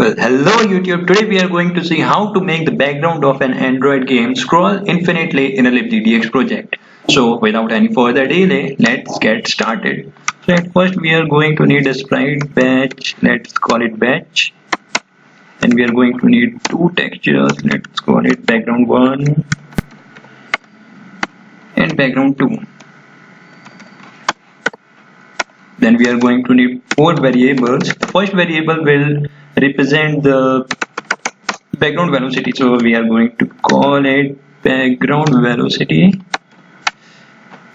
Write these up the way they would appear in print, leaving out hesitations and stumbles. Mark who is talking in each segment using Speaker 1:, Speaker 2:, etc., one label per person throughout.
Speaker 1: Well, hello YouTube. Today we are going to see how to make the background of an Android game scroll infinitely in a LibGdx project. So without any further delay, let's get started. So at first we are going to need a sprite batch. Let's call it batch. And we are going to need two textures. Let's call it background 1 and background 2. Then we are going to need four variables. The first variable will represent the background velocity, so we are going to call it background velocity,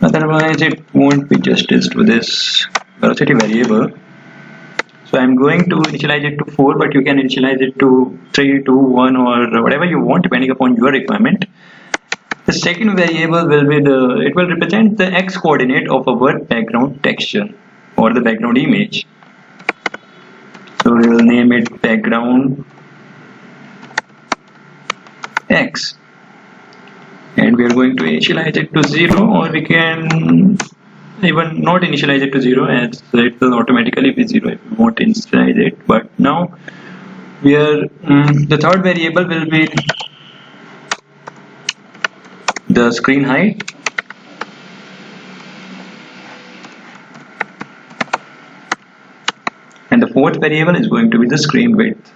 Speaker 1: otherwise it won't be justice to this velocity variable. So I'm going to initialize it to 4, but you can initialize it to 3, 2, 1 or whatever you want depending upon your requirement. The second variable will be it will represent the x coordinate of our background texture or the background image. So we will name it background x, and we are going to initialize it to 0, or we can even not initialize it to 0 as it will automatically be 0 if we want to initialize it. But now we are the third variable will be the screen height, and the fourth variable is going to be the screen width.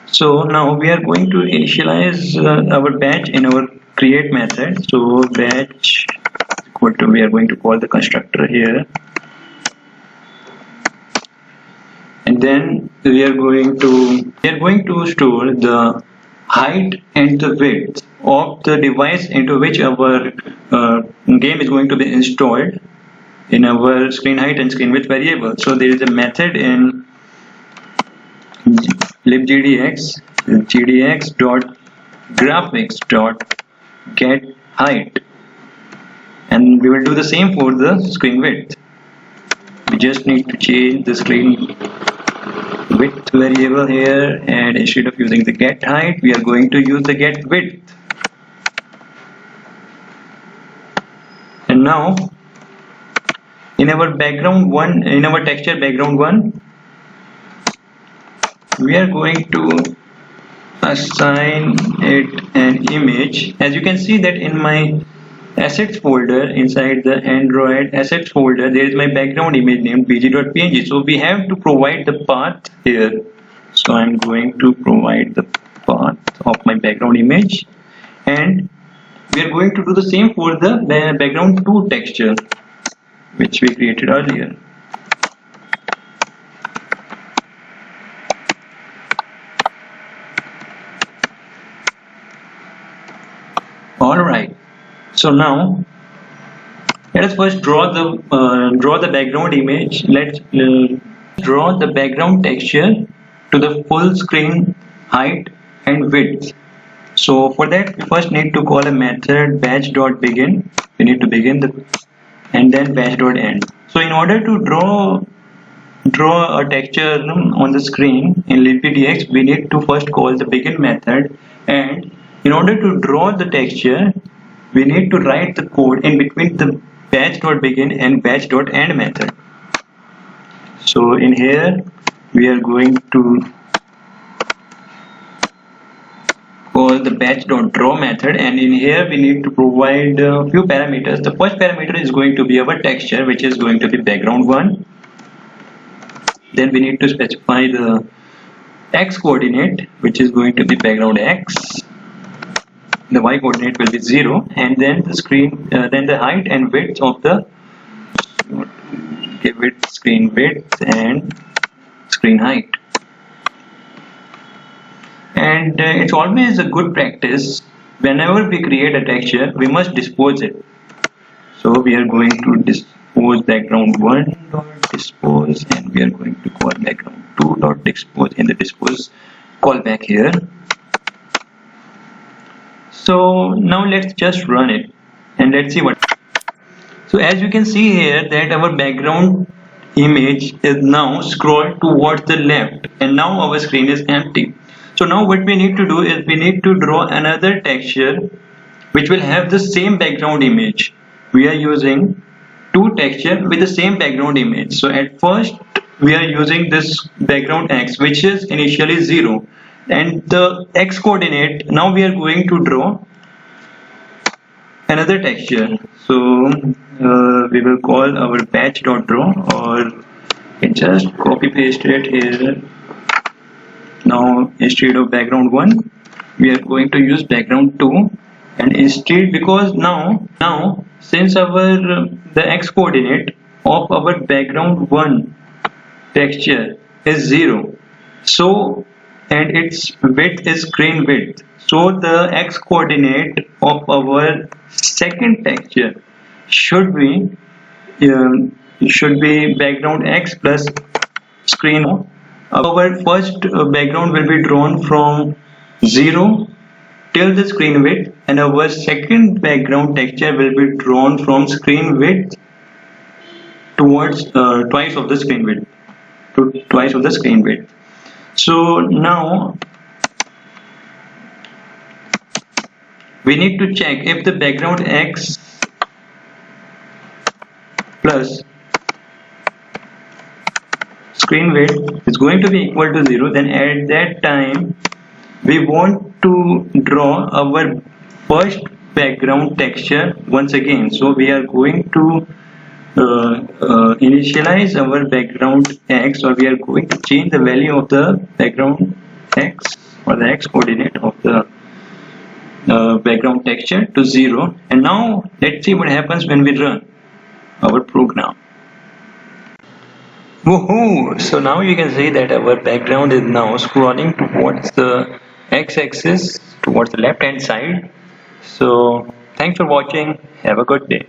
Speaker 1: So now we are going to initialize our batch in our create method. So batch equal to, we are going to call the constructor here, and then we are going to store the height and the width of the device into which our game is going to be installed in our screen height and screen width variable. So there is a method in LibGdx, gdx.graphics.getHeight, and we will do the same for the screen width. We just need to change the screen width variable here, and instead of using the get height, we are going to use the get width. And now in our background 1, in our texture background 1, we are going to assign it an image. As you can see that in my assets folder, inside the Android assets folder, there is my background image named bg.png. So we have to provide the path here. So I'm going to provide the path of my background image, and we are going to do the same for the background 2 texture which we created earlier. Alright, so now let us first draw the background image. Let's draw the background texture to the full screen height and width. So for that we first need to call a method batch.begin. We need to begin and then batch.end. So in order to draw a texture on the screen in LibGdx, we need to first call the begin method, and in order to draw the texture we need to write the code in between the batch.begin and batch.end method. So in here we are going to call the batch.draw method, and in here we need to provide a few parameters. The first parameter is going to be our texture, which is going to be background 1. Then we need to specify the x coordinate, which is going to be background x. The y coordinate will be 0, and then the height and width of the, give it screen width and screen height. And it's always a good practice, whenever we create a texture we must dispose it. So we are going to dispose background 1 dot dispose, and we are going to call background 2 dot dispose in the dispose callback here. So now let's just run it and let's see what. So as you can see here that our background image is now scrolled towards the left, and now our screen is empty. So now what we need to do is we need to draw another texture which will have the same background image. We are using two textures with the same background image. So at first we are using this background X, which is initially 0, and the X coordinate. Now we are going to draw another texture. So we will call our patch.draw, or can just copy paste it here. Now instead of background 1, we are going to use background 2, and instead, because now since our the X coordinate of our background 1 texture is 0, so and its width is screen width, so the X coordinate of our second texture should be background X plus screen. Our first background will be drawn from 0 till the screen width, and our second background texture will be drawn from screen width towards twice of the screen width, So now we need to check if the background X plus screen width is going to be equal to 0, then at that time we want to draw our first background texture once again. So we are going to initialize our background X, or we are going to change the value of the background X, or the X coordinate of the background texture, to 0. And now let's see what happens when we run our program. Woohoo! So now you can see that our background is now scrolling towards the x-axis, towards the left hand side. So thanks for watching. Have a good day.